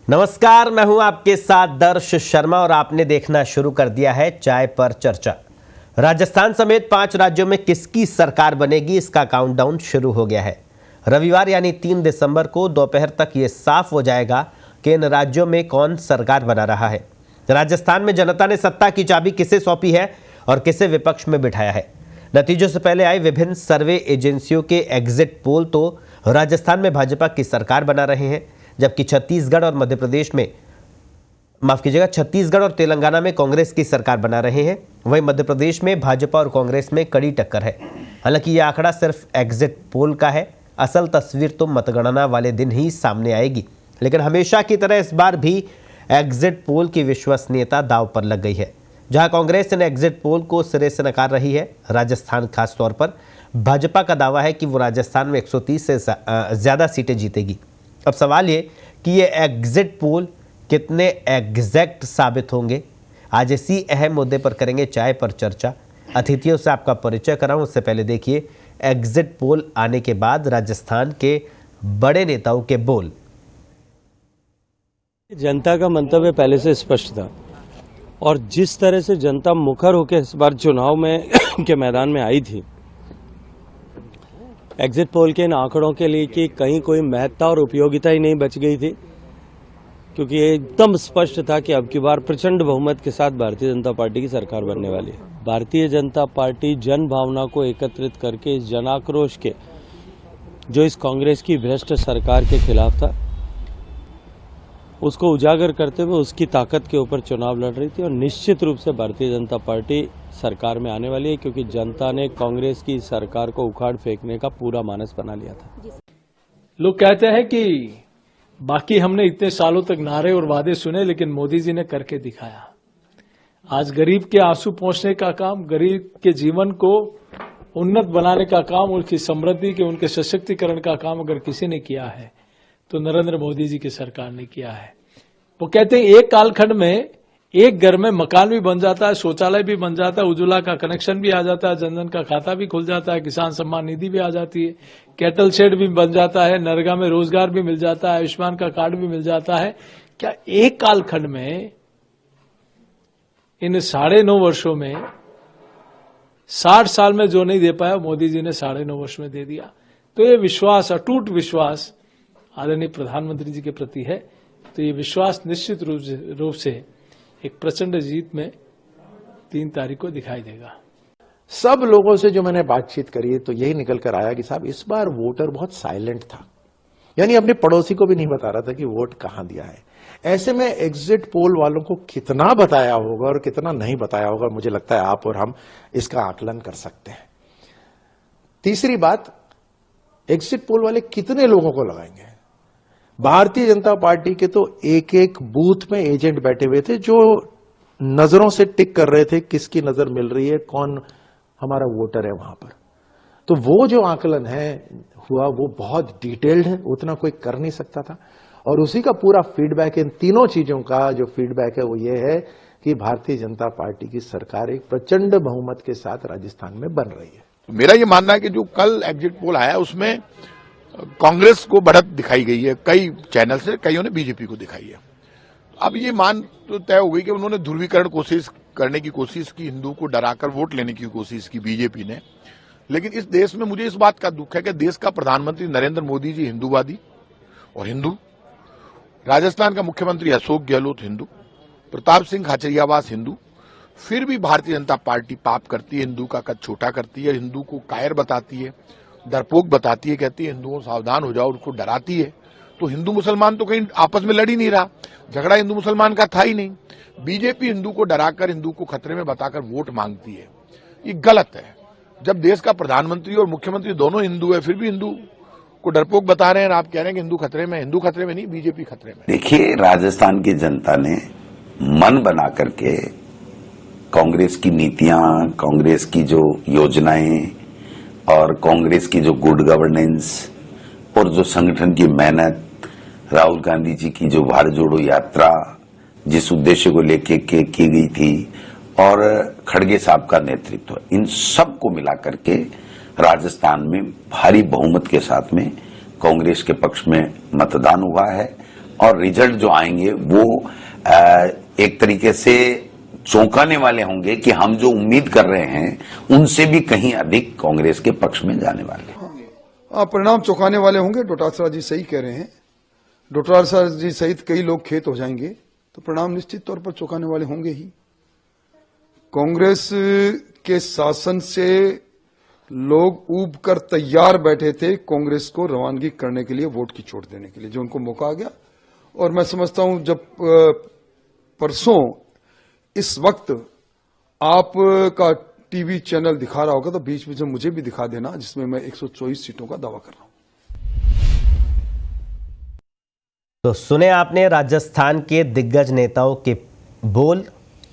नमस्कार, मैं हूं आपके साथ दर्श शर्मा और आपने देखना शुरू कर दिया है चाय पर चर्चा। राजस्थान समेत 5 राज्यों में किसकी सरकार बनेगी, इसका काउंटडाउन शुरू हो गया है। रविवार यानी 3 दिसंबर को दोपहर तक ये साफ हो जाएगा कि इन राज्यों में कौन सरकार बना रहा है। राजस्थान में जनता ने सत्ता की चाबी किसे सौंपी है और किसे विपक्ष में बिठाया है। नतीजों से पहले आई विभिन्न सर्वे एजेंसियों के एग्जिट पोल तो राजस्थान में भाजपा की सरकार बना रहे हैं, जबकि छत्तीसगढ़ और तेलंगाना में कांग्रेस की सरकार बना रहे हैं। वहीं मध्य प्रदेश में भाजपा और कांग्रेस में कड़ी टक्कर है। हालांकि यह आंकड़ा सिर्फ एग्जिट पोल का है, असल तस्वीर तो मतगणना वाले दिन ही सामने आएगी। लेकिन हमेशा की तरह इस बार भी एग्जिट पोल की विश्वसनीयता दांव पर लग गई है। जहां कांग्रेस इन एग्जिट पोल को सिरे से नकार रही है, राजस्थान खास तौर पर भाजपा का दावा है कि वो राजस्थान में 130 से ज़्यादा सीटें जीतेगी। अब सवाल ये कि ये एग्जिट पोल कितने एग्जैक्ट साबित होंगे, आज इसी अहम मुद्दे पर करेंगे चाय पर चर्चा। अतिथियों से आपका परिचय कराऊं, उससे पहले देखिए एग्जिट पोल आने के बाद राजस्थान के बड़े नेताओं के बोल। जनता का मंतव्य पहले से स्पष्ट था और जिस तरह से जनता मुखर होकर इस बार चुनाव में के मैदान में आई थी, एग्जिट पोल के इन आंकड़ों के लिए कि कहीं कोई महत्ता और उपयोगिता ही नहीं बच गई थी, क्योंकि एकदम स्पष्ट था कि अब की बार प्रचंड बहुमत के साथ भारतीय जनता पार्टी की सरकार बनने वाली है। भारतीय जनता पार्टी जन भावना को एकत्रित करके इस जन आक्रोश के जो इस कांग्रेस की भ्रष्ट सरकार के खिलाफ था, उसको उजागर करते हुए उसकी ताकत के ऊपर चुनाव लड़ रही थी और निश्चित रूप से भारतीय जनता पार्टी सरकार में आने वाली है, क्योंकि जनता ने कांग्रेस की सरकार को उखाड़ फेंकने का पूरा मानस बना लिया था। लोग कहते हैं कि बाकी हमने इतने सालों तक नारे और वादे सुने, लेकिन मोदी जी ने करके दिखाया। आज गरीब के आंसू पोंछने का काम, गरीब के जीवन को उन्नत बनाने का काम, उनकी समृद्धि के, उनके सशक्तिकरण का काम अगर किसी ने किया है तो नरेंद्र मोदी जी की सरकार ने किया है। वो कहते हैं एक कालखंड में एक घर में मकान भी बन जाता है, शौचालय भी बन जाता है, उज्ज्वला का कनेक्शन भी आ जाता है, जनधन का खाता भी खुल जाता है, किसान सम्मान निधि भी आ जाती है, कैटल शेड भी बन जाता है, नरेगा में रोजगार भी मिल जाता है, आयुष्मान का कार्ड भी मिल जाता है। क्या एक कालखंड में, इन 9.5 वर्षों में, 60 साल में जो नहीं दे पाया मोदी जी ने 9.5 वर्ष में दे दिया। तो ये विश्वास, अटूट विश्वास आदरणीय प्रधानमंत्री जी के प्रति है। तो ये विश्वास निश्चित रूप से एक प्रचंड जीत में 3 तारीख को दिखाई देगा। सब लोगों से जो मैंने बातचीत करी तो यही निकल कर आया कि साहब इस बार वोटर बहुत साइलेंट था, यानी अपने पड़ोसी को भी नहीं बता रहा था कि वोट कहां दिया है। ऐसे में एग्जिट पोल वालों को कितना बताया होगा और कितना नहीं बताया होगा, मुझे लगता है आप और हम इसका आकलन कर सकते हैं। तीसरी बात, एग्जिट पोल वाले कितने लोगों को लगाएंगे। भारतीय जनता पार्टी के तो एक एक बूथ में एजेंट बैठे हुए थे जो नजरों से टिक कर रहे थे किसकी नजर मिल रही है, कौन हमारा वोटर है वहां पर। तो वो जो आकलन है हुआ वो बहुत डिटेल्ड है, उतना कोई कर नहीं सकता था। और उसी का पूरा फीडबैक, इन तीनों चीजों का जो फीडबैक है वो ये है कि भारतीय जनता पार्टी की सरकार एक प्रचंड बहुमत के साथ राजस्थान में बन रही है। तो मेरा ये मानना है कि जो कल एग्जिट पोल आया उसमें कांग्रेस को बढ़त दिखाई गई है, कई चैनल से, कईयों ने बीजेपी को दिखाई है। अब ये मान तो तय हो गई कि उन्होंने ध्रुवीकरण करने की कोशिश की, हिंदू को डराकर वोट लेने की कोशिश की बीजेपी ने। लेकिन इस देश में मुझे इस बात का दुख है कि देश का प्रधानमंत्री नरेंद्र मोदी जी हिंदूवादी और हिंदू, राजस्थान का मुख्यमंत्री अशोक गहलोत हिंदू, प्रताप सिंह खाचरियावास हिंदू, फिर भी भारतीय जनता पार्टी पाप करती है, हिंदू का कद छोटा करती है, हिंदू को कायर बताती है, डरपोक बताती है, कहती है हिंदुओं सावधान हो जाओ, उनको डराती है। तो हिंदू मुसलमान तो कहीं आपस में लड़ ही नहीं रहा, झगड़ा हिंदू मुसलमान का था ही नहीं। बीजेपी हिंदू को डराकर, हिंदू को खतरे में बताकर वोट मांगती है, ये गलत है। जब देश का प्रधानमंत्री और मुख्यमंत्री दोनों हिंदू है, फिर भी हिंदू को डरपोक बता रहे हैं, आप कह रहे हैं कि हिंदू खतरे में। हिंदू खतरे में नहीं, बीजेपी खतरे में। देखिए, राजस्थान की जनता ने मन बना करके कांग्रेस की नीतियां, कांग्रेस की जो योजनाएं और कांग्रेस की जो गुड गवर्नेंस और जो संगठन की मेहनत, राहुल गांधी जी की जो भारत जोड़ो यात्रा जिस उद्देश्य को लेके की गई थी और खड़गे साहब का नेतृत्व, इन सब को मिला करके राजस्थान में भारी बहुमत के साथ में कांग्रेस के पक्ष में मतदान हुआ है और रिजल्ट जो आएंगे वो एक तरीके से चौंकाने वाले होंगे कि हम जो उम्मीद कर रहे हैं उनसे भी कहीं अधिक कांग्रेस के पक्ष में जाने वाले हैं। परिणाम चौंकाने वाले होंगे। डोटासरा जी सही कह रहे हैं, डोटासरा जी सहित कई लोग खेत हो जाएंगे तो परिणाम निश्चित तौर पर चौंकाने वाले होंगे ही। कांग्रेस के शासन से लोग ऊब कर तैयार बैठे थे कांग्रेस को रवानगी करने के लिए, वोट की चोट देने के लिए, जो उनको मौका आ गया। और मैं समझता हूं जब परसों इस वक्त आपका टीवी चैनल दिखा रहा होगा तो बीच में मुझे भी दिखा देना, जिसमें मैं 124 सीटों का दावा कर रहा हूं। तो सुने आपने राजस्थान के दिग्गज नेताओं के बोल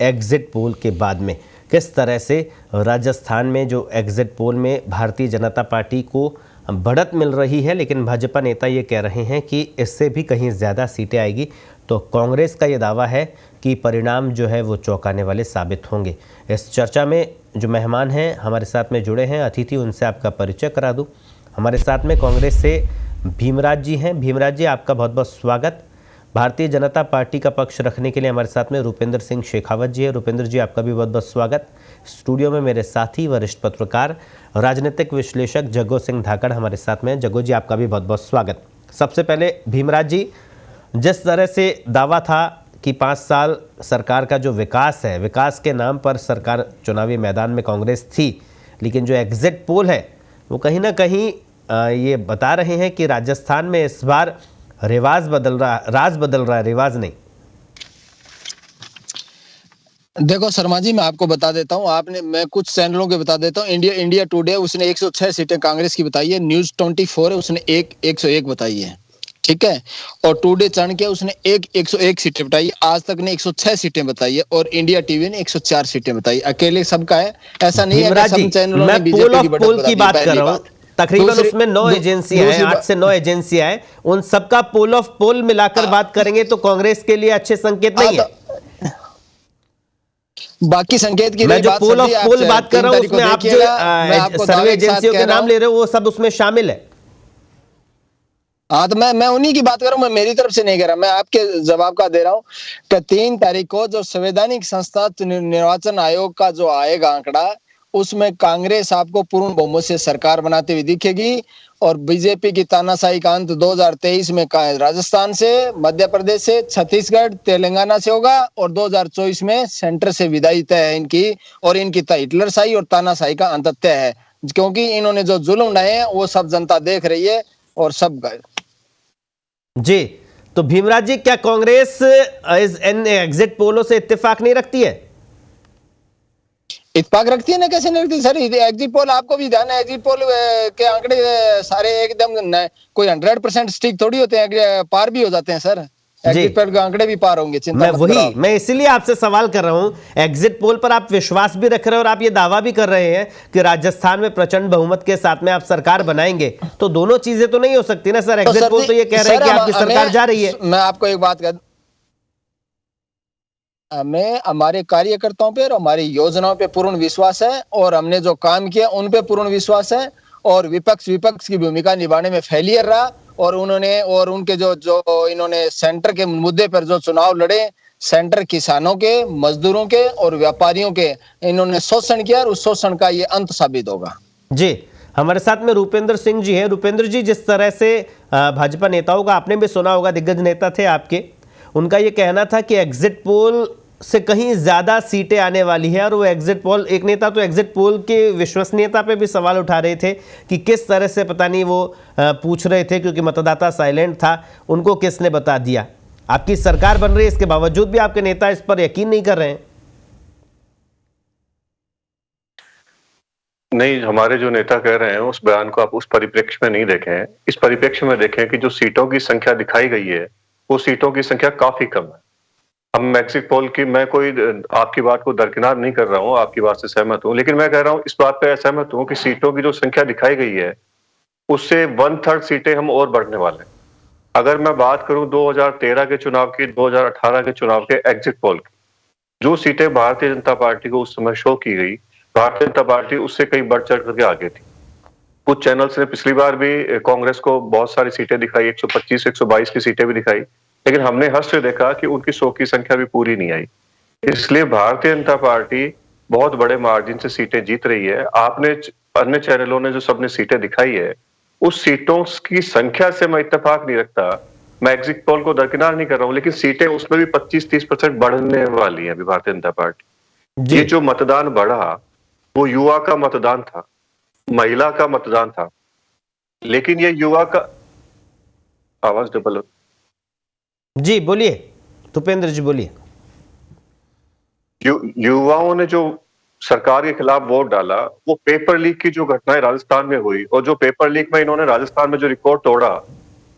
एग्जिट पोल के बाद में, किस तरह से राजस्थान में जो एग्जिट पोल में भारतीय जनता पार्टी को बढ़त मिल रही है, लेकिन भाजपा नेता ये कह रहे हैं कि इससे भी कहीं ज़्यादा सीटें आएगी। तो कांग्रेस का ये दावा है कि परिणाम जो है वो चौंकाने वाले साबित होंगे। इस चर्चा में जो मेहमान हैं हमारे साथ में जुड़े हैं अतिथि, उनसे आपका परिचय करा दूं। हमारे साथ में कांग्रेस से भीमराज जी हैं। भीमराज जी, आपका बहुत बहुत स्वागत। भारतीय जनता पार्टी का पक्ष रखने के लिए हमारे साथ में रुपेंद्र सिंह शेखावत जी है। रुपेंद्र जी, आपका भी बहुत बहुत स्वागत। स्टूडियो में मेरे साथी वरिष्ठ पत्रकार राजनीतिक विश्लेषक जग्गो सिंह धाकड़ हमारे साथ में। जग्गो जी, आपका भी बहुत बहुत स्वागत। सबसे पहले भीमराज जी, जिस तरह से दावा था कि 5 साल सरकार का जो विकास है, विकास के नाम पर सरकार चुनावी मैदान में कांग्रेस थी, लेकिन जो एग्जिट पोल है वो कहीं ना कहीं ये बता रहे हैं कि राजस्थान में इस बार राज बदल रहा है, रिवाज नहीं। देखो शर्मा जी, मैं आपको बता देता हूं, मैं कुछ चैनलों के बता देता हूं। इंडिया टुडे उसने 106 सीटें कांग्रेस की बताई है, न्यूज 24 है उसने 101 बताई है, ठीक है। और टुडे चाणक्य उसने 101 सीटें बताई, आज तक ने 106 सीटें बताई है, और इंडिया टीवी ने 104 सीटें बताई। अकेले सबका है ऐसा नहीं है कि सब चैनलों ने बीजेपी की बात कर रहा हूं। तकरीबन उसमें 9 एजेंसियां हैं, 8 से 9 एजेंसियां हैं, उन सबका पोल ऑफ पोल मिलाकर बात करेंगे तो कांग्रेस के लिए अच्छे संकेत नहीं है। बाकी संकेत की मैं जो पोल ऑफ पोल बात कर रहा हूं उसमें आप जो सर्वे एजेंसियों के नाम ले रहे हो वो सब उसमें शामिल है। हाँ, तो मैं उन्हीं की बात कर रहा हूँ, मैं मेरी तरफ से नहीं कर रहा, मैं आपके जवाब का दे रहा हूँ कि 3 तारीख को जो संवैधानिक संस्था निर्वाचन आयोग का जो आएगा आंकड़ा, उसमें कांग्रेस आपको पूर्ण बहुमत से सरकार बनाती हुई दिखेगी, और बीजेपी की तानाशाही का अंत 2023 में राजस्थान से, मध्य प्रदेश से, छत्तीसगढ़, तेलंगाना से होगा, और 2024 में सेंटर से विदाई तय है इनकी, और इनकी हिटलरशाही और तानाशाही का अंत तय है, क्योंकि इन्होंने जो जुल्म ढाए हैं वो सब जनता देख रही है और सब गए जी। तो भीमराज जी, क्या कांग्रेस इस एग्जिट पोलों से इत्तेफाक नहीं रखती है? इत्तेफाक रखती है ना, कैसे नहीं रखती सर। एग्जिट पोल आपको भी ध्यान है, एग्जिट पोल के आंकड़े सारे एकदम कोई 100% स्टिक थोड़ी होते हैं, पार भी हो जाते हैं सर। एग्जिट पोल के आंकड़े भी पार होंगे, चिंता मत करो। मैं इसीलिए आपसे सवाल कर रहा हूं, एग्जिट पोल पर आप विश्वास भी रख रहे हैं और आप ये दावा भी कर रहे हैं कि राजस्थान में प्रचंड बहुमत के साथ में आप सरकार बनाएंगे, तो दोनों चीजें तो नहीं हो सकती ना सर। एग्जिट पोल तो ये कह रहे हैं कि आपकी सरकार जा रही है। मैं आपको एक बात कह, हमें हमारे कार्यकर्ताओं पे और हमारी योजनाओं पे पूर्ण विश्वास है, और हमने जो काम किया उन पे पूर्ण विश्वास है, और विपक्ष की भूमिका निभाने में फेलियर रहा, और उनके जो इन्होंने सेंटर के मुद्दे पर जो चुनाव लड़े, सेंटर किसानों के, मजदूरों के और व्यापारियों के इन्होंने शोषण किया, और उस शोषण का ये अंत साबित होगा। जी, हमारे साथ में रुपेंद्र सिंह जी हैं। रुपेंद्र जी, जिस तरह से भाजपा नेताओं का आपने भी सुना होगा, दिग्गज नेता थे आपके, उनका ये कहना था कि एग्जिट पोल से कहीं ज्यादा सीटें आने वाली है, और वो एग्जिट पोल, एक नेता तो एग्जिट पोल के विश्वसनीयता पे भी सवाल उठा रहे थे कि किस तरह से, पता नहीं वो पूछ रहे थे क्योंकि मतदाता साइलेंट था, उनको किसने बता दिया। आपकी सरकार बन रही है, इसके बावजूद भी आपके नेता इस पर यकीन नहीं कर रहे हैं। नहीं, हमारे जो नेता कह रहे हैं उस बयान को आप उस परिप्रेक्ष्य में नहीं देखें। इस परिप्रेक्ष्य में देखें कि जो सीटों की संख्या दिखाई गई है वो सीटों की संख्या काफी कम है। हम एग्जिट पोल की, मैं कोई आपकी बात को दरकिनार नहीं कर रहा हूं, आपकी बात से सहमत हूं, लेकिन मैं कह रहा हूं, इस बात पे सहमत हूं कि सीटों की जो संख्या दिखाई गई है उससे 1/3 सीटें हम और बढ़ने वाले हैं। अगर मैं बात करूं 2013 के चुनाव की, 2018 के चुनाव के एग्जिट पोल की, जो सीटें भारतीय जनता पार्टी को उस समय शो की गई, भारतीय जनता पार्टी उससे कहीं बढ़ चढ़ करके आगे थी। कुछ चैनल्स ने पिछली बार भी कांग्रेस को बहुत सारी सीटें दिखाई, 125, 122 की सीटें भी दिखाई, लेकिन हमने हर्ष से देखा कि उनकी 100 की संख्या भी पूरी नहीं आई। इसलिए भारतीय जनता पार्टी बहुत बड़े मार्जिन से सीटें जीत रही है। आपने अन्य चैनलों ने जो सबने सीटें दिखाई है, उस सीटों की संख्या से मैं इत्तेफाक नहीं रखता। मैं एग्जिट पोल को दरकिनार नहीं कर रहा हूं, लेकिन सीटें उसमें भी 25-30% बढ़ने वाली है अभी भारतीय जनता पार्टी। ये जो मतदान बढ़ा वो युवा का मतदान था, महिला का मतदान था, लेकिन ये युवा का आवाज डबल। जी बोलिए भूपेंद्र जी, बोलिए। युवाओं ने जो सरकार के खिलाफ वोट डाला, वो पेपर लीक की जो घटनाएं राजस्थान में हुई, और जो पेपर लीक में इन्होंने राजस्थान में जो रिकॉर्ड तोड़ा,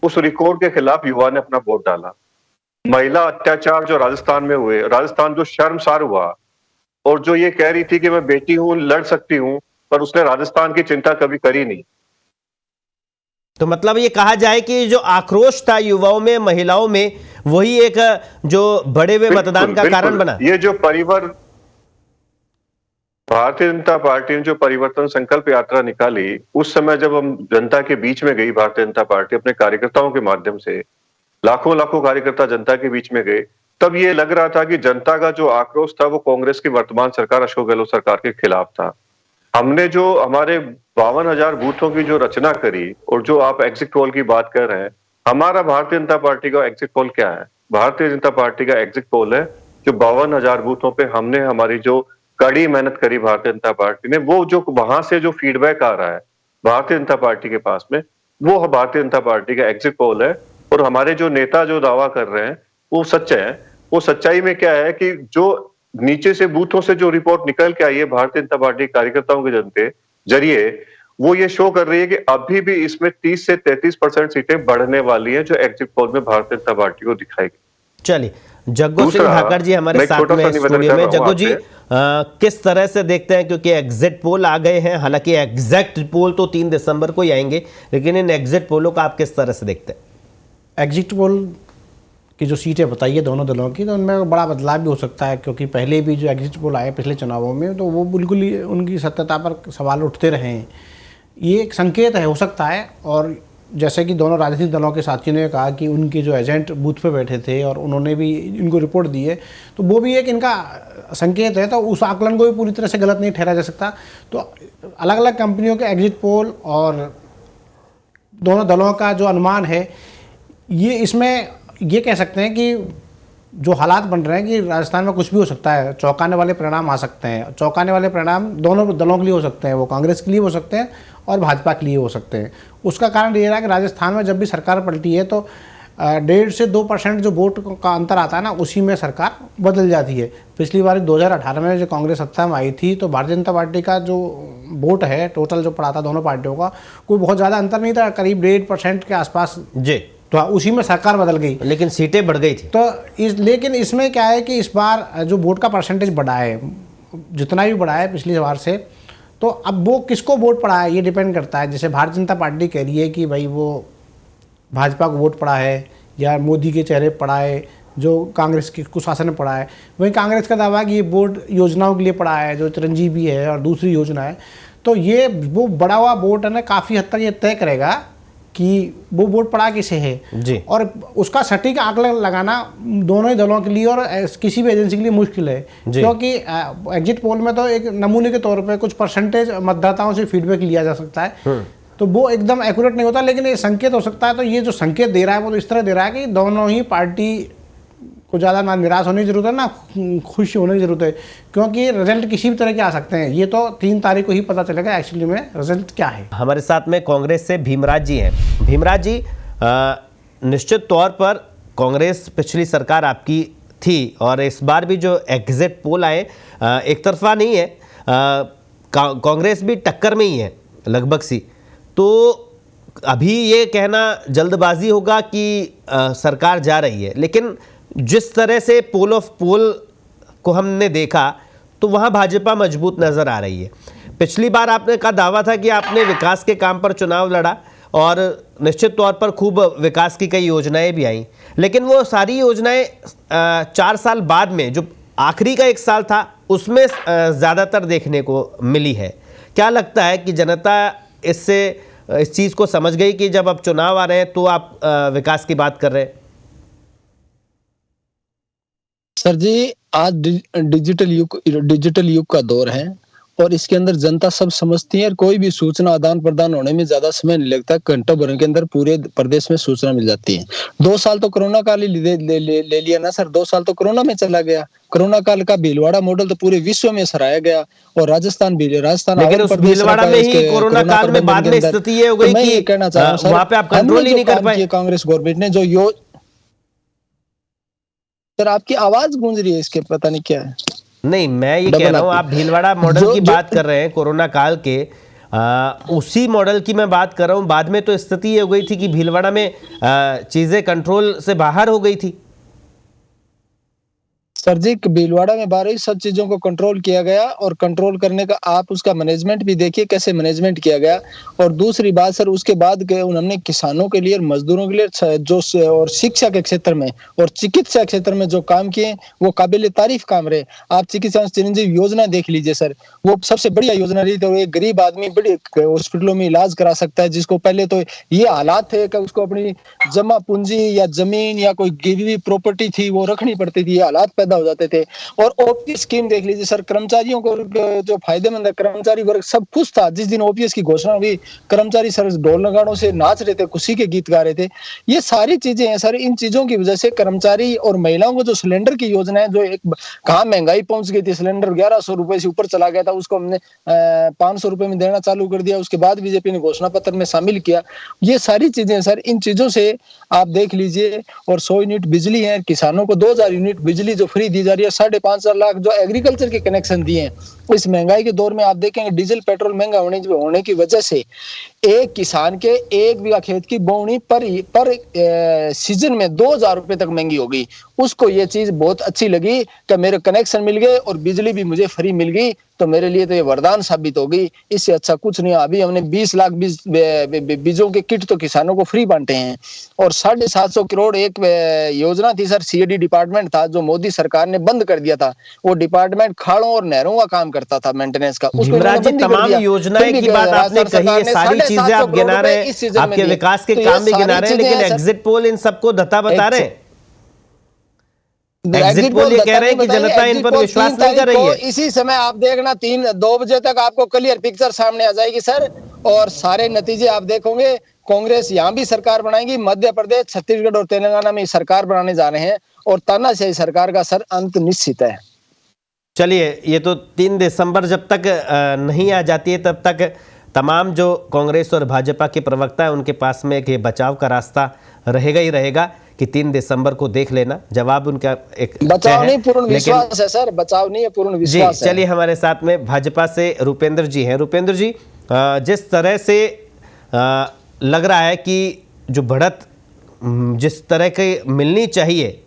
उस रिकॉर्ड के खिलाफ युवा ने अपना वोट डाला। महिला अत्याचार जो राजस्थान में हुए, राजस्थान जो शर्मसार हुआ, और जो ये कह रही थी कि मैं बेटी हूं, लड़ सकती हूं, पर उसने राजस्थान की चिंता कभी करी नहीं। तो मतलब ये कहा जाए कि जो आक्रोश था युवाओं में, महिलाओं में, वही एक जो बड़े हुए मतदान का कारण बना। ये जो भारतीय जनता पार्टी ने जो परिवर्तन संकल्प यात्रा निकाली, उस समय जब हम जनता के बीच में गई, भारतीय जनता पार्टी अपने कार्यकर्ताओं के माध्यम से, लाखों लाखों कार्यकर्ता जनता के बीच में गए, तब ये लग रहा था कि जनता का जो आक्रोश था वो कांग्रेस की वर्तमान सरकार, अशोक गहलोत सरकार के खिलाफ था। हमने जो हमारे 52,000 बूथों की जो रचना करी, और जो आप एग्जिट पोल की बात कर रहे हैं, हमारा भारतीय जनता पार्टी का एग्जिट पोल क्या है? भारतीय जनता पार्टी का एग्जिट पोल है जो 52,000 बूथों पे हमने हमारी जो कड़ी मेहनत करी भारतीय जनता पार्टी ने, वो जो वहां से जो फीडबैक आ रहा है भारतीय जनता पार्टी के पास में, वो भारतीय जनता पार्टी का एग्जिट पोल है। और हमारे जो नेता जो दावा कर रहे हैं वो सच है। वो सच्चाई में क्या है कि जो नीचे से बूथों से जो रिपोर्ट निकल के आई है भारतीय जनता पार्टी कार्यकर्ताओं के जनते जरिए, वो ये शो कर रही है कि अभी भी इसमें 30 से 33% सीटें बढ़ने वाली हैं, जो एग्जिट पोल में भारतीय जनता पार्टी को दिखाएगी। चलिए, जग्गू सिंह धाकड़ जी हमारे साथ में स्टूडियो में। जग्गू जी, किस तरह से देखते हैं, क्योंकि एग्जिट पोल आ गए हैं, हालांकि एग्जैक्ट पोल तो 3 दिसंबर को ही आएंगे, लेकिन इन एग्जिट पोलों का आप किस तरह से देखते हैं? एग्जिट पोल की जो सीटें बताई है दोनों दलों की, तो उनमें बड़ा बदलाव भी हो सकता है, क्योंकि पहले भी जो एग्जिट पोल आए पिछले चुनावों में, तो वो बिल्कुल ही उनकी सत्यता पर सवाल उठते रहे हैं। ये एक संकेत है, हो सकता है। और जैसे कि दोनों राजनीतिक दलों के साथियों ने कहा कि उनके जो एजेंट बूथ पे बैठे थे और उन्होंने भी इनको रिपोर्ट दी है, तो वो भी एक इनका संकेत है। तो उस आकलन को भी पूरी तरह से गलत नहीं ठहरा जा सकता। तो अलग अलग कंपनियों के एग्जिट पोल और दोनों दलों का जो अनुमान है, ये इसमें ये कह सकते हैं कि जो हालात बन रहे हैं कि राजस्थान में कुछ भी हो सकता है, चौंकाने वाले परिणाम आ सकते हैं। चौंकाने वाले परिणाम दोनों दलों के लिए हो सकते हैं, वो कांग्रेस के लिए हो सकते हैं और भाजपा के लिए हो सकते हैं। उसका कारण ये रहा कि राजस्थान में जब भी सरकार पलटी है तो 1.5 से 2% जो वोट का अंतर आता है ना, उसी में सरकार बदल जाती है। पिछली बार 2018 में जो कांग्रेस सत्ता में आई थी, तो भारतीय जनता पार्टी का जो वोट है टोटल जो पड़ा था दोनों पार्टियों का, कोई बहुत ज़्यादा अंतर नहीं था, करीब 1.5% के आसपास जी। तो उसी में सरकार बदल गई, लेकिन सीटें बढ़ गई थी। तो लेकिन इसमें क्या है कि इस बार जो वोट का परसेंटेज बढ़ा है, जितना भी बढ़ा है पिछली बार से, तो अब वो किसको वोट पड़ा है ये डिपेंड करता है। जैसे भारतीय जनता पार्टी कह रही है कि भाई वो भाजपा को वोट पड़ा है या मोदी के चेहरे पड़ा है, जो कांग्रेस के कुशासन में पड़ा है। वहीं कांग्रेस का दावा है कि ये वोट योजनाओं के लिए पड़ा है, जो चिरंजीवी है और दूसरी योजना है। तो ये वो बढ़ा हुआ वोट है ना, काफ़ी हद तक ये तय करेगा कि वो वोट पड़ा किसे है जी। और उसका सटीक आंकलन लगाना दोनों ही दलों के लिए और किसी भी एजेंसी के लिए मुश्किल है, क्योंकि एग्जिट पोल में तो एक नमूने के तौर पे कुछ परसेंटेज मतदाताओं से फीडबैक लिया जा सकता है, तो वो एकदम एक्यूरेट नहीं होता, लेकिन ये संकेत हो सकता है। तो ये जो संकेत दे रहा है वो तो इस तरह दे रहा है कि दोनों ही पार्टी को ज़्यादा ना निराश होने की जरूरत है, ना खुश होने की जरूरत है, क्योंकि रिजल्ट किसी भी तरह के आ सकते हैं। ये तो 3 तारीख को ही पता चलेगा एक्चुअली में रिजल्ट क्या है। हमारे साथ में कांग्रेस से भीमराज जी हैं। भीमराज जी, निश्चित तौर पर कांग्रेस पिछली सरकार आपकी थी और इस बार भी जो एग्जिट पोल आए एक तरफा नहीं है, कांग्रेस भी टक्कर में ही है लगभग सी। तो अभी ये कहना जल्दबाजी होगा कि सरकार जा रही है, लेकिन जिस तरह से पोल ऑफ पोल को हमने देखा तो वहाँ भाजपा मजबूत नज़र आ रही है। पिछली बार आपने का दावा था कि आपने विकास के काम पर चुनाव लड़ा और निश्चित तौर पर खूब विकास की कई योजनाएं भी आईं, लेकिन वो सारी योजनाएं 4 साल बाद में जो आखिरी का 1 साल था उसमें ज़्यादातर देखने को मिली है। क्या लगता है कि जनता इससे इस चीज़ को समझ गई कि जब अब चुनाव आ रहे हैं तो आप विकास की बात कर रहे हैं? सर जी, आज डिजिटल युग का दौर है और इसके अंदर जनता सब समझती है और कोई भी सूचना आदान प्रदान होने में ज्यादा समय नहीं लगता। घंटों भर के अंदर पूरे प्रदेश में सूचना मिल जाती है। 2 साल तो कोरोना काल ही ले लिया ना सर। 2 साल तो कोरोना में चला गया। कोरोना काल का भीलवाड़ा मॉडल तो पूरे विश्व में सराहा गया और राजस्थान लेकिन उस भीलवाड़ा में ही कोरोना काल में बाद में स्थिति ये हो गई कि कहना चाह रहा हूँ सर, वहां पे आप कंट्रोल ही नहीं कर पाए। कांग्रेस गवर्नमेंट ने जो सर, आपकी आवाज गूंज रही है, इसके पता नहीं क्या है। नहीं, मैं ये कह रहा हूँ आप भीलवाड़ा मॉडल की बात कर रहे हैं कोरोना काल के, उसी मॉडल की मैं बात कर रहा हूँ। बाद में तो स्थिति ये हो गई थी कि भीलवाड़ा में चीजें कंट्रोल से बाहर हो गई थी। सर जी, भीलवाड़ा में 12 सब चीजों को कंट्रोल किया गया और कंट्रोल करने का आप उसका मैनेजमेंट भी देखिए कैसे मैनेजमेंट किया गया। और दूसरी बात सर, उसके बाद उन्होंने किसानों के लिए, मजदूरों के लिए जो और शिक्षा के क्षेत्र में और चिकित्सा क्षेत्र में जो काम किए वो काबिल तारीफ काम रहे। आप चिकित्सा चिरंजीवी योजना देख लीजिए सर, वो सबसे बढ़िया योजना रही। तो एक गरीब आदमी बड़े हॉस्पिटलों में इलाज करा सकता है, जिसको पहले तो ये हालात थे कि उसको अपनी जमा पूंजी या जमीन या कोई गिरवी प्रॉपर्टी थी वो रखनी पड़ती थी, ये हालात पैदा हो जाते थे। और ओपीएस स्कीम देख लीजिए सर, कर्मचारियों को जो फायदेमंद है, कर्मचारी वर्ग सब खुश था। जिस दिन ओपीएस की घोषणा हुई, कर्मचारी सर ढोल नगाड़ों से नाच रहे थे, खुशी के गीत गा रहे थे। ये सारी चीजें हैं सर। इन चीजों की वजह से कर्मचारी और महिलाओं को जो सिलेंडर की योजना है, जो एक कहाँ महंगाई पहुंच गई थी, सिलेंडर 1100 रुपए से ऊपर चला गया था, उसको हमने 500 रुपए में देना चालू कर दिया। उसके बाद बीजेपी ने घोषणा पत्र में शामिल किया। ये सारी चीजें सर, इन चीजों से आप देख लीजिए। और 100 यूनिट बिजली है, किसानों को 2000 यूनिट बिजली जो फ्री दी जा रही है, 5.5 लाख जो एग्रीकल्चर के कनेक्शन दिए हैं। इस महंगाई के दौर में आप देखेंगे डीजल पेट्रोल महंगा होने की वजह से एक किसान के 1 बीघा खेत की बोवनी पर सीजन में 2000 रुपए तक महंगी हो गई। उसको ये चीज बहुत अच्छी लगी कि मेरे कनेक्शन मिल गए और बिजली भी मुझे फ्री मिल गई, तो मेरे लिए तो ये वरदान साबित हो गई। इससे अच्छा कुछ नहीं। अभी हमने 20 लाख बीजों के किट तो किसानों को फ्री बांटे हैं। और 750 करोड़ एक योजना थी सर, सीएडी डिपार्टमेंट था जो मोदी सरकार ने बंद कर दिया था। वो डिपार्टमेंट खाड़ों और नहरों का काम करता था, मेंटेनेंस का। भीमराज जी, तमाम योजनाएं की बात आपने कही है, सारी चीजें आप गिना रहे हैं, आपके विकास के काम भी गिना रहे हैं, लेकिन एग्जिट पोल इन सबको धत्ता बता रहे हैं। एग्जिट पोल ये कह रहे हैं कि जनता इन पर विश्वास नहीं कर रही है। इसी समय आप देखना 2 बजे तक आपको क्लियर पिक्चर सामने आ जाएगी सर, और सारे नतीजे आप देखोगे। कांग्रेस यहाँ भी सरकार बनाएगी, मध्य प्रदेश, छत्तीसगढ़ और तेलंगाना में सरकार बनाने जा रहे हैं, और तानाशाही सरकार का सर अंत निश्चित है। चलिए, ये तो 3 दिसंबर जब तक नहीं आ जाती है तब तक तमाम जो कांग्रेस और भाजपा के प्रवक्ता है उनके पास में एक बचाव का रास्ता रहेगा ही रहेगा कि 3 दिसंबर को देख लेना। जवाब उनका एक बचाव नहीं, पूर्ण विश्वास है सर। बचाव नहीं है, पूर्ण विश्वास जी। चलिए, हमारे साथ में भाजपा से रूपेंद्र जी हैं। रूपेंद्र जी, जिस तरह से लग रहा है कि जो बढ़त जिस तरह की मिलनी चाहिए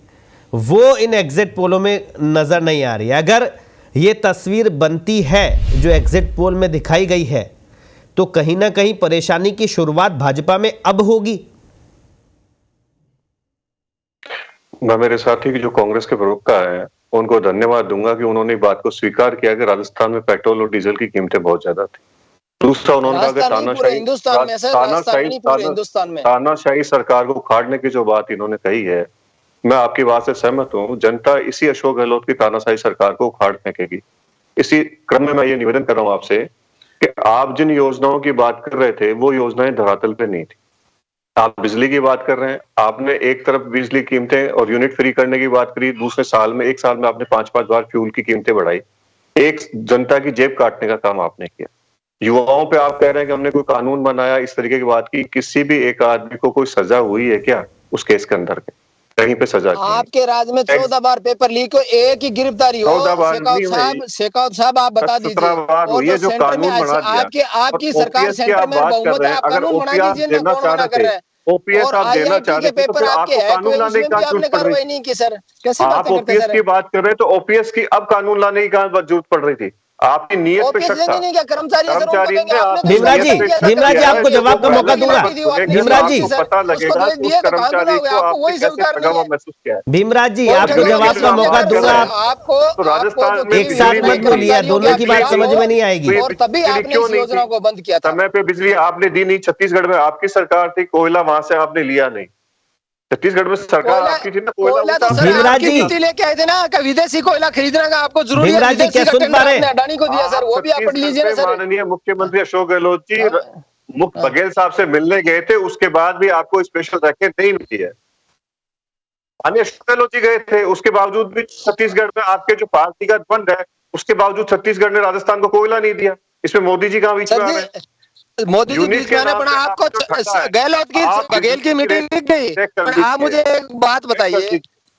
वो इन एग्जिट पोलों में नजर नहीं आ रही है। अगर ये तस्वीर बनती है जो एग्जिट पोल में दिखाई गई है, तो कहीं ना कहीं परेशानी की शुरुआत भाजपा में अब होगी। मैं मेरे साथी की जो कांग्रेस के प्रवक्ता है उनको धन्यवाद दूंगा कि उन्होंने बात को स्वीकार किया कि राजस्थान में पेट्रोल और डीजल की कीमतें बहुत ज्यादा थी। दूसरा, उन्होंने कहा कि तानाशाही सरकार को उखाड़ने की जो बात इन्होंने कही है, मैं आपकी बात से सहमत हूं। जनता इसी अशोक गहलोत की तानाशाही सरकार को उखाड़ फेंकेगी। इसी क्रम में मैं ये निवेदन कर रहा हूं आपसे कि आप जिन योजनाओं की बात कर रहे थे वो योजनाएं धरातल पे नहीं थी। आप बिजली की बात कर रहे हैं, आपने एक तरफ बिजली कीमतें और यूनिट फ्री करने की बात करी, दूसरे साल में 1 साल में आपने 5-5 बार फ्यूल की कीमतें बढ़ाई। एक जनता की जेब काटने का काम आपने किया। युवाओं पे आप कह रहे हैं कि हमने कोई कानून बनाया, इस तरीके की बात की। किसी भी एक आदमी को कोई सजा हुई है क्या उस केस के अंदर के? कहीं पे सजा आपके राज्य में 14 बार पेपर लीक हो, एक ही गिरफ्तारी हो। शेखावत साहब आप बता दीजिए। और जो कानून बना दिया आपकी सरकार सेंटर में बहुमत है, आप कानून बना दीजिए ना, कौन मना कर रहा है? ओपीएस आप देना चाह रहे थे तो आपको कानून लाने की जरूरत पड़ रही नहीं की सर, कैसे आप ओपीएस की बात कर रहे हैं तो ओपीएस की अब कानून लाने की जरूरत पड़ रही थी। आपकी नियत पे शक था। भीमराज जी आपको जवाब का मौका दूंगा। भीमराज जी पता लगेगा उस कर्मचारी को आपने कैसे ठगा हुआ महसूस किया है। भीमराज जी आपको जवाब का मौका दूंगा। आपको राजस्थान में एक साथ मत बोलिए, दोनों की बात समझ में नहीं आएगी। और तभी आपने इस योजना को बंद किया था। समय पे बिजली आपने दी नहीं। छत्तीसगढ़ में आपकी सरकार थी, कोयला वहां से आपने लिया नहीं। छत्तीसगढ़ में सरकार आपकी थी ना, कोयला तो सर भीमराज आपकी जी। नीति लेके आए थे ना कि विदेशी कोयला खरीदने का आपको जरूरी है। भीमराज जी, विदेशी क्या का सुन टेंडर पा रहे आपने हैं? अडानी को दिया सर, वो भी आप पढ़ लीजिए ना छत्तीसगढ़ सर। में माननीय मुख्यमंत्री अशोक गहलोत जी मुख्य हाँ। बघेल साहब से मिलने गए थे, उसके बाद भी आपको स्पेशल रैकेट नहीं मिली है। माननीय अशोक गहलोत जी गए थे, उसके बावजूद भी छत्तीसगढ़ में आपके जो पार्टी का द्वंद है, उसके बावजूद छत्तीसगढ़ ने राजस्थान को कोयला नहीं दिया। इसमें मोदी जी कहाँ बीच में आ रहे हैं? सर जी, मोदी जी यूनिट बीच के में आने नाम पड़ा पे आपको। आपने जो ठगा है, गहलोत की आप बघेल की मीटिंग दिख गई, चेक कर पर आप लीजिए। मुझे एक बात बताइए।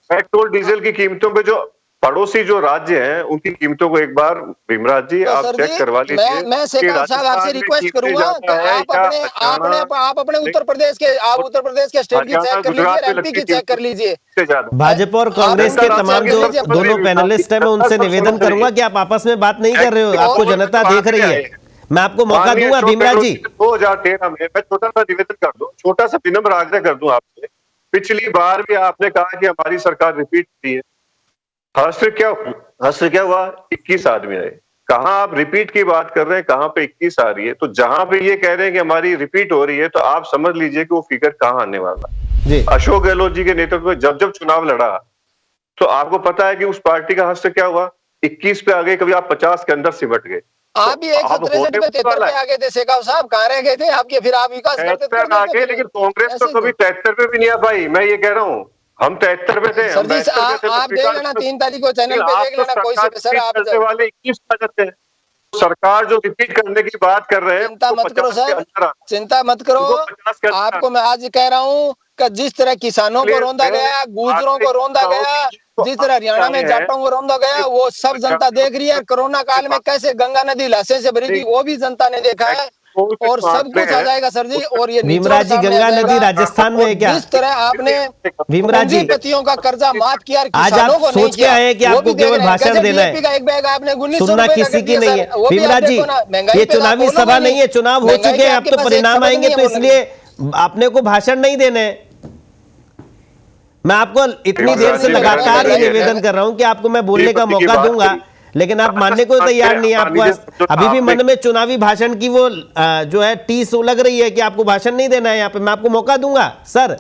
पेट्रोल डीजल की कीमतों पे जो पड़ोसी जो राज्य हैं उनकी कीमतों को एक बार भीमराज जी तो आप सर चेक जी, करवा लीजिए मैं कि शेखावत साहब आपसे राजस्थान में रिक्वेस्ट कीमतें करूंगा कि ज्यादा है आप या अपने उत्तर प्रदेश के स्टेट की हरियाणा चेक कर लीजिए, गुजरात में एमपी की लगती चेक कर लीजिए। से ज्यादा भाजपा और कांग्रेस के तमाम जो दोनों पैनलिस्ट हैं, मैं उनसे निवेदन करूंगा कि आप आपस में बात नहीं कर रहे हो, आपको जनता देख रही है। मैं आपको मौका दूंगा भीमराज जी। 2013 में मैं छोटा सा निवेदन कर दूं, छोटा सा विनम्र आग्रह कर दूं आपसे। पिछली बार भी आपने कहा कि हमारी सरकार रिपीट की है। हर्ष क्या हुआ? 21 आदमी आए। कहां आप रिपीट की बात कर रहे हैं, कहां पे 21 आ रही है? तो जहां पे ये कह रहे हैं कि हमारी रिपीट हो रही है, तो आप समझ लीजिए कि वो फिगर कहां आने वाला है। जी। अशोक गहलोत जी के नेतृत्व में जब चुनाव लड़ा, तो आपको पता है कि उस पार्टी का हर्ष क्या हुआ? 21 पे आ गए, कभी आप 50 के अंदर सिमट गए। आप भी 163 पे 73 पे आ गए थे शेखावत साहब, कहां रह गए थे आपके? फिर आप विकास करते 73 आ गए, लेकिन कांग्रेस तो कभी 73 पे भी नहीं आ पाई। मैं ये कह रहा हूँ, हम 73 पे थे, सर जी आप देख लेना 3 तारीख को चैनल पे देख लेना कोई से सर। आप करने वाले 21 आ जाते हैं। सरकार जो रिपीट करने की बात कर रहे हैं, चिंता मत करो सर, चिंता मत करो। आपको मैं आज कह रहा हूँ कि जिस तरह किसानों को रौंदा गया, गुजरों को रौंदा गया, जिस तरह हरियाणा में जाटों को रौंदा गया, वो सब जनता देख रही है। कोरोना काल में कैसे गंगा नदी लाशें से भरी थी, वो भी जनता ने देखा है। और सब कुछ आ जाएगा सर जी। और ये भीमराज जी, गंगा नदी राजस्थान में है क्या? जिस तरह आपने भीमराज जी, पूंजीपतियों का कर्जा माफ किया, आज आप सोच के आए कि आपको केवल भाषण देना है, एक बैग आपने 1900 सुनना किसी की नहीं है। भीमराज जी, ये चुनावी सभा नहीं है, चुनाव हो चुके हैं, अब तो परिणाम आएंगे, तो इसलिए आपने को भाषण नहीं देने। मैं आपको इतनी देर से लगातार ये निवेदन कर रहा हूं कि आपको मैं बोलने का मौका दूंगा, लेकिन आप मानने को तैयार नहीं है। आपको अभी भी मन में चुनावी भाषण की वो जो है टीस लग रही है कि आपको भाषण नहीं देना है यहाँ पे। मैं आपको मौका दूंगा सर।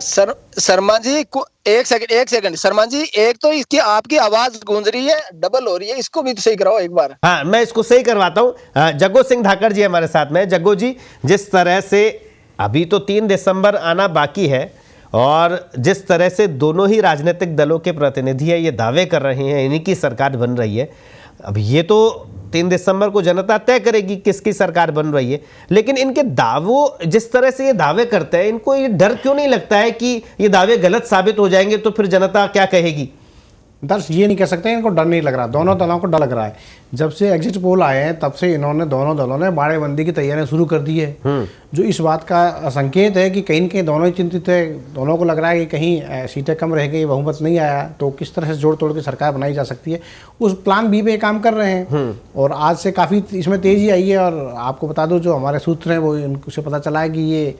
शर्मा जी एक सेकंड शर्मा जी, एक तो इसकी आपकी आवाज गूंज रही है, डबल हो रही है, इसको भी तो सही कराओ एक बार। हाँ, मैं इसको सही करवाता हूँ। जग्गो सिंह धाकड़ जी हमारे साथ में। जग्गो जी, जिस तरह से अभी तो 3 दिसंबर आना बाकी है, और जिस तरह से दोनों ही राजनीतिक दलों के प्रतिनिधि है ये दावे कर रहे हैं इन्हीं की सरकार बन रही है, अब ये तो 3 दिसंबर को जनता तय करेगी किसकी सरकार बन रही है। लेकिन इनके दावों, जिस तरह से ये दावे करते हैं, इनको ये डर क्यों नहीं लगता है कि ये दावे गलत साबित हो जाएंगे तो फिर जनता क्या कहेगी? दर्श ये नहीं कह सकते इनको डर नहीं लग रहा, दोनों दलों को डर लग रहा है। जब से एग्जिट पोल आए हैं तब से इन्होंने दोनों दलों ने बाड़ेबंदी की तैयारियां शुरू कर दी है, जो इस बात का संकेत है कि कहीं न कहीं दोनों ही चिंतित है। दोनों को लग रहा है कि कहीं सीटें कम रह गई, बहुमत नहीं आया, तो किस तरह से जोड़ तोड़ के सरकार बनाई जा सकती है। उस प्लान बी पे काम कर रहे हैं, और आज से काफ़ी इसमें तेज़ी आई है। और आपको बता दो, जो हमारे सूत्र हैं वो उनसे पता चला है कि ये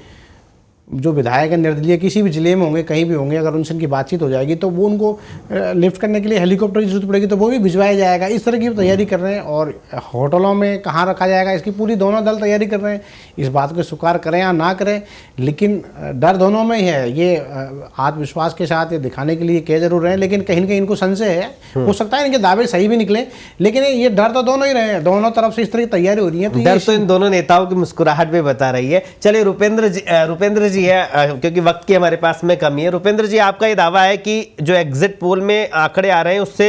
जो विधायक है निर्दलीय किसी भी जिले में होंगे, कहीं भी होंगे, अगर उनसे इनकी बातचीत हो जाएगी तो वो उनको लिफ्ट करने के लिए हेलीकॉप्टर की जरूरत पड़ेगी तो वो भी भिजवाया जाएगा। इस तरह की तैयारी कर रहे हैं। और होटलों में कहाँ रखा जाएगा इसकी पूरी दोनों दल तैयारी कर रहे हैं। इस बात को स्वीकार करें या ना करें, लेकिन डर दोनों में ही है। ये आत्मविश्वास के साथ ये दिखाने के लिए कह जरूर रहे हैं, लेकिन कहीं ना कहीं इनको संशय है। हो सकता है इनके दावे सही भी निकले, लेकिन ये डर तो दोनों ही रहे हैं। दोनों तरफ से इस तरह की तैयारी हो रही है, तो डर तो इन दोनों नेताओं की मुस्कुराहट भी बता रही है। चलिए रुपेंद्र जी है, क्योंकि वक्त की हमारे पास में कमी है। रुपेंद्र जी, आपका ये दावा है कि जो एग्जिट पोल में आंकड़े आ रहे हैं उससे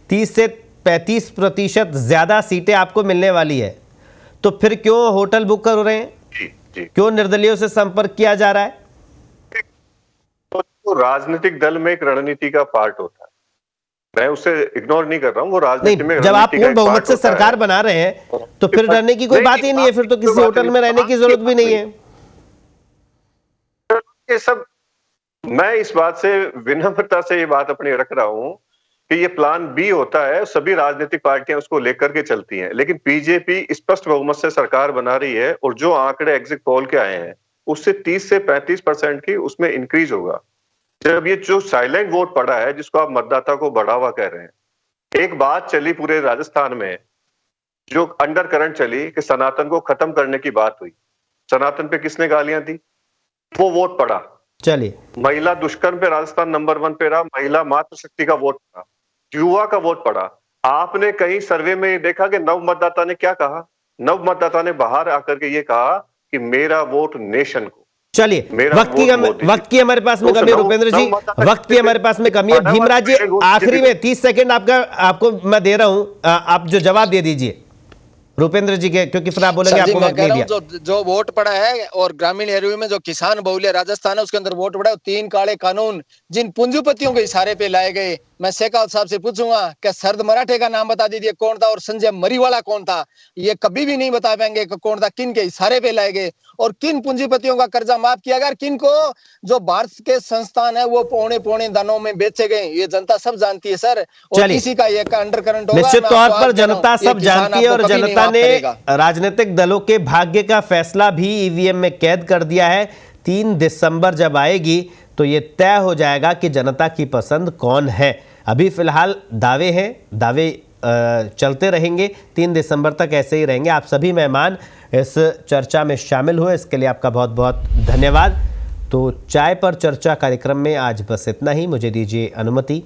30 से 35% ज्यादा सीटें आपको मिलने वाली है, तो फिर क्यों होटल बुक कर रहे हैं? जी। क्यों निर्दलियों से संपर्क किया जा रहा है? तो राजनीतिक दल में एक रणनीति का पार्ट होता है, मैं उसे इग्नोर नहीं कर रहा हूँ। वो राजनीति में जब आप पूर्ण बहुमत से सरकार बना रहे हैं तो फिर डरने की कोई बात ही नहीं है, फिर तो किसी होटल में रहने की जरूरत भी नहीं है। ये सब, मैं इस बात से विनम्रता से ये बात अपनी रख रहा हूं कि ये प्लान बी होता है, सभी राजनीतिक पार्टियां उसको लेकर के चलती हैं, लेकिन बीजेपी स्पष्ट बहुमत से सरकार बना रही है, और जो आंकड़े एग्जिट पोल के आए हैं उससे 30 से 35% की उसमें इंक्रीज होगा। जब ये जो साइलेंट वोट पड़ा है, जिसको आप मतदाता को बढ़ावा कह रहे हैं, एक बात चली पूरे राजस्थान में, जो अंडर करंट चली कि सनातन को खत्म करने की बात हुई। सनातन पे किसने गालियां दी? वो वोट पड़ा, चलिए, महिला दुष्कर्म पे राजस्थान नंबर 1 पे रहा, महिला मातृशक्ति का वोट पड़ा, युवा का वोट पड़ा। आपने कहीं सर्वे में ये देखा कि नव मतदाता ने क्या कहा? नव मतदाता ने बाहर आकर के ये कहा कि मेरा वोट नेशन को। चलिए, मेरा वक्त की हमारे पास में तो कमी है नव- रुपेंद्र जी, नव मतदाता वक्त की हमारे पास में कमी है। भीमराज जी, आखिरी में 30 सेकंड आपको मैं दे रहा हूं, आप जो जवाब दे दीजिए रुपेंद्र जी के, क्योंकि फिर आप बोलेंगे आपको वक्त नहीं दिया। जो वोट पड़ा है और ग्रामीण एरिया में जो किसान बहुल्य राजस्थान है उसके अंदर वोट पड़ा है, 3 काले कानून जिन पूंजीपतियों के इशारे पे लाए गए। मैं शेखावत साहब से पूछूंगा कि शरद मराठे का नाम बता दीजिए कौन था और संजय मरीवाला कौन था। ये कभी भी नहीं बता पाएंगे कि कौन था, किन के इशारे पे लाए गए और किन पूंजीपतियों का कर्जा माफ किया गया, किन को जो भारत के संस्थान है वो पौने दानों में बेचे गए। ये जनता सब जानती है सर, और किसी का ये अंडर करंट होगा। निश्चित तौर पर जनता सब जानती है और जनता ने राजनीतिक दलों के भाग्य का फैसला भी ईवीएम में कैद कर दिया है। 3 दिसंबर जब आएगी तो ये तय हो जाएगा कि जनता की पसंद कौन है। अभी फिलहाल दावे हैं, दावे चलते रहेंगे, 3 दिसंबर तक ऐसे ही रहेंगे। आप सभी मेहमान इस चर्चा में शामिल हुए, इसके लिए आपका बहुत बहुत धन्यवाद। तो चाय पर चर्चा कार्यक्रम में आज बस इतना ही। मुझे दीजिए अनुमति,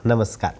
नमस्कार।